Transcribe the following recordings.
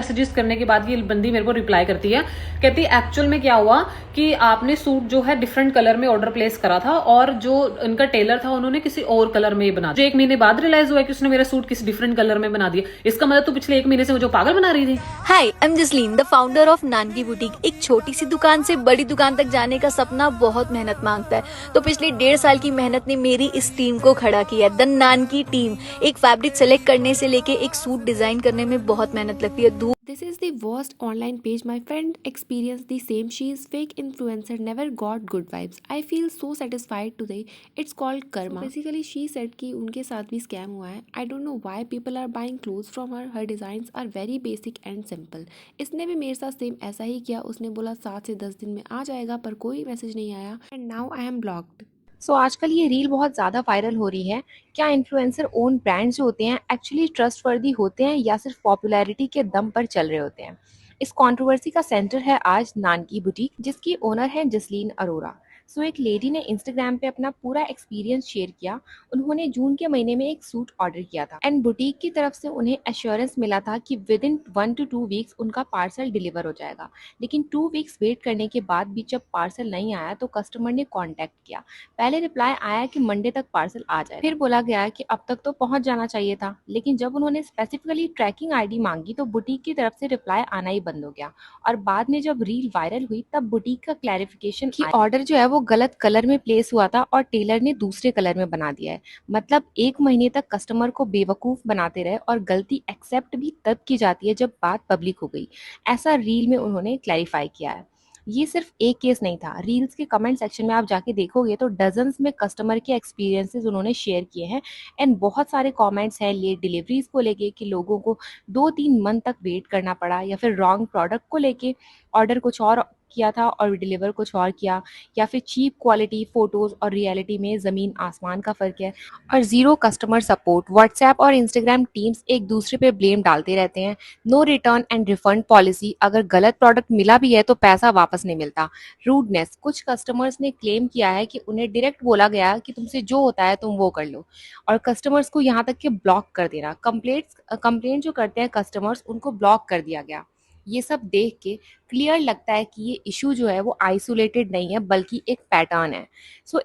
Suggest करने के बाद ये बंदी मेरे को रिप्लाई करती है, कहती है एक्चुअल में क्या हुआ कि आपने सूट जो है डिफरेंट कलर में ऑर्डर प्लेस करा था और जो इनका टेलर था उन्होंने किसी और कलर में बना दिया। 1 महीने बाद रियलाइज हुआ कि उसने मेरा सूट किसी डिफरेंट कलर में बना दिया। इसका मतलब तो पिछले 1 महीने से मुझे पागल बना रही थी। Hi, I am Jasleen, the founder of Nanaki boutique. एक छोटी सी दुकान से बड़ी दुकान तक जाने का सपना बहुत मेहनत मांगता है, तो पिछले 1.5 साल की मेहनत ने मेरी इस टीम को खड़ा किया, द नानकी टीम। एक फैब्रिक सेलेक्ट करने से लेके एक सूट डिजाइन करने में बहुत मेहनत लगती है। This is the worst online page. My friend experienced the same. She is fake influencer, never got good vibes. I feel so satisfied today. It's called karma. So basically she said कि उनके साथ भी scam हुआ है. I don't know why people are buying clothes from her. Her designs are very basic and simple. इसने भी मेरे साथ सेम ऐसा ही किया. उसने बोला 7 से 10 दिन में आ जाएगा, पर कोई मैसेज नहीं आया. And now I am blocked. आजकल ये रील बहुत ज़्यादा वायरल हो रही है। क्या इन्फ्लुएंसर ओन ब्रांड्स जो होते हैं एक्चुअली ट्रस्टवर्दी होते हैं या सिर्फ पॉपुलैरिटी के दम पर चल रहे होते हैं? इस कंट्रोवर्सी का सेंटर है आज नानकी बुटीक, जिसकी ओनर है जसलीन अरोरा। एक लेडी ने इंस्टाग्राम पे अपना पूरा एक्सपीरियंस शेयर किया। उन्होंने जून के महीने में एक सूट ऑर्डर किया था एंड बुटीक की तरफ से उन्हें एश्योरेंस मिला था कि विद इन 1 to 2 वीक्स उनका पार्सल डिलीवर हो जाएगा। लेकिन 2 वीक्स वेट करने के बाद भी जब पार्सल नहीं आया तो कस्टमर ने कॉन्टैक्ट किया। पहले रिप्लाई आया कि मंडे तक पार्सल आ जाए, फिर बोला गया कि अब तक तो पहुंच जाना चाहिए था। लेकिन जब उन्होंने स्पेसिफिकली ट्रैकिंग आईडी मांगी तो बुटीक की तरफ से रिप्लाई आना ही बंद हो गया। और बाद में जब रील वायरल हुई तब बुटीक का क्लैरिफिकेशन कि ऑर्डर जो है वो गलत कलर में प्लेस हुआ था और टेलर ने दूसरे कलर में बना दिया है। मतलब 1 महीने तक कस्टमर को बेवकूफ बनाते रहे और गलती एक्सेप्ट भी तब की जाती है जब बात पब्लिक हो गई। ऐसा रील में उन्होंने क्लैरिफाई किया है। ये सिर्फ एक केस नहीं था। रील्स के कमेंट सेक्शन में आप जाके देखोगे तो डजन्स में कस्टमर के एक्सपीरियंसेस उन्होंने शेयर किए हैं एंड बहुत सारे कमेंट्स हैं लेट डिलीवरीज को लेके कि लोगों को 2-3 मंथ तक वेट करना पड़ा, या फिर रॉन्ग प्रोडक्ट को लेके ऑर्डर कुछ और किया था और डिलीवर कुछ और किया, या फिर चीप क्वालिटी फोटोज और रियलिटी में ज़मीन आसमान का फ़र्क है, और ज़ीरो कस्टमर सपोर्ट। व्हाट्सएप और इंस्टाग्राम टीम्स एक दूसरे पे ब्लेम डालते रहते हैं। No return and refund policy, अगर गलत प्रोडक्ट मिला भी है तो पैसा वापस नहीं मिलता। रूडनेस, कुछ कस्टमर्स ने क्लेम किया है कि उन्हें डायरेक्ट बोला गया कि तुमसे जो होता है तुम वो कर लो, और कस्टमर्स को यहाँ तक कि ब्लॉक कर देना। कंप्लेंट जो करते हैं कस्टमर्स उनको ब्लॉक कर दिया गया। ये सब देख के क्लियर लगता है कि ये इशू जो है वो आइसोलेटेड नहीं है बल्कि एक पैटर्न है।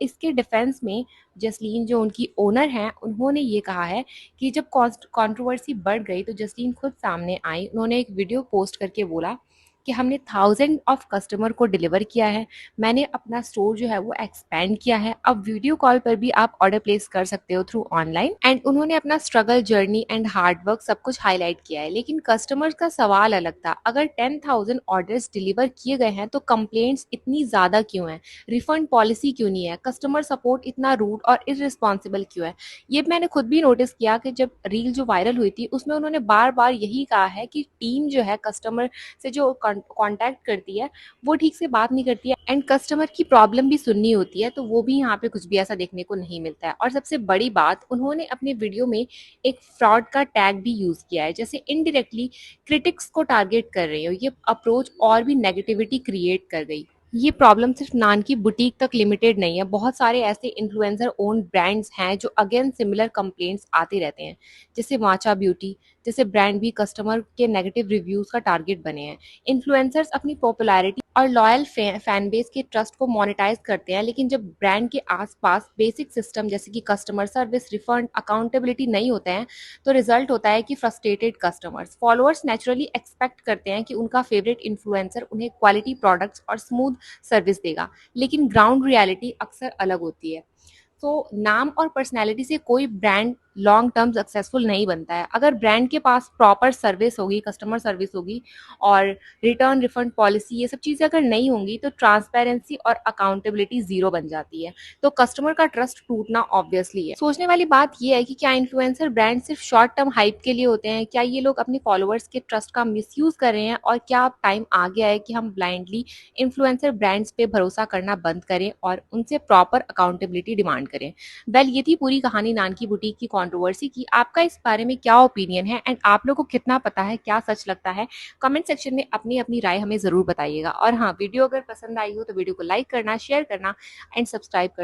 इसके डिफेंस में जसलीन जो उनकी ओनर हैं उन्होंने ये कहा है कि जब कंट्रोवर्सी बढ़ गई तो जसलीन खुद सामने आई। उन्होंने एक वीडियो पोस्ट करके बोला कि हमने 1000 ऑफ कस्टमर को डिलीवर किया है, मैंने अपना स्टोर जो है वो एक्सपेंड किया है, अब वीडियो कॉल पर भी आप ऑर्डर प्लेस कर सकते हो थ्रू ऑनलाइन। एंड उन्होंने अपना स्ट्रगल, जर्नी एंड हार्डवर्क सब कुछ हाईलाइट किया है। लेकिन कस्टमर्स का सवाल अलग था। अगर 10,000 ऑर्डर्स डिलीवर किए गए हैं तो कंप्लेंट्स इतनी ज़्यादा क्यों हैं? रिफंड पॉलिसी क्यों नहीं है? कस्टमर सपोर्ट इतना रूड और इररिस्पॉन्सिबल क्यों है? ये मैंने खुद भी नोटिस किया कि जब रील जो वायरल हुई थी उसमें उन्होंने बार बार यही कहा है कि टीम जो है कस्टमर से जो कांटेक्ट करती है वो ठीक से बात नहीं करती है एंड कस्टमर की प्रॉब्लम भी सुननी होती है, तो वो भी यहाँ पे कुछ भी ऐसा देखने को नहीं मिलता है। और सबसे बड़ी बात, उन्होंने अपने वीडियो में एक फ्रॉड का टैग भी यूज किया है, जैसे इनडायरेक्टली क्रिटिक्स को टारगेट कर रही हो। ये अप्रोच और भी नेगेटिविटी क्रिएट कर गई। ये प्रॉब्लम सिर्फ नानकी बुटीक तक लिमिटेड नहीं है, बहुत सारे ऐसे इन्फ्लुएंसर ओन ब्रांड्स हैं जो अगेन सिमिलर कंप्लेंट्स आते रहते हैं। जैसे माचा ब्यूटी जैसे ब्रांड भी कस्टमर के नेगेटिव रिव्यूज का टारगेट बने हैं। इन्फ्लुएंसर्स अपनी पॉपुलैरिटी और लॉयल फैन बेस के ट्रस्ट को मोनेटाइज करते हैं, लेकिन जब ब्रांड के आसपास बेसिक सिस्टम जैसे कि कस्टमर सर्विस, रिफंड, अकाउंटेबिलिटी नहीं होते हैं तो रिजल्ट होता है कि frustrated customers. Followers naturally expect करते हैं कि उनका फेवरेट इन्फ्लुएंसर उन्हें क्वालिटी प्रोडक्ट्स और स्मूथ सर्विस देगा, लेकिन ग्राउंड रियलिटी अक्सर अलग होती है। नाम और पर्सनैलिटी से कोई ब्रांड लॉन्ग टर्म सक्सेसफुल नहीं बनता है। अगर ब्रांड के पास प्रॉपर सर्विस होगी, कस्टमर सर्विस होगी और रिटर्न रिफंड पॉलिसी, ये सब चीज़ें अगर नहीं होंगी तो ट्रांसपेरेंसी और अकाउंटेबिलिटी जीरो बन जाती है, तो कस्टमर का ट्रस्ट टूटना ऑब्वियसली है। सोचने वाली बात ये है कि क्या इन्फ्लुएंसर ब्रांड सिर्फ शॉर्ट टर्म हाइप के लिए होते हैं? क्या ये लोग अपने फॉलोअर्स के ट्रस्ट का मिसयूज कर रहे हैं? और क्या अब टाइम आ गया है कि हम ब्लाइंडली इन्फ्लुएंसर ब्रांड्स पे भरोसा करना बंद करें और उनसे प्रॉपर अकाउंटेबिलिटी डिमांड करें? ये थी पूरी कहानी नानकी बुटीक की कंट्रोवर्सी की। आपका इस बारे में क्या ओपिनियन है एंड आप लोगों को कितना पता है, क्या सच लगता है? कमेंट सेक्शन में अपनी अपनी राय हमें जरूर बताइएगा। और हाँ, वीडियो अगर पसंद आई हो तो वीडियो को लाइक करना, शेयर करना एंड सब्सक्राइब करना।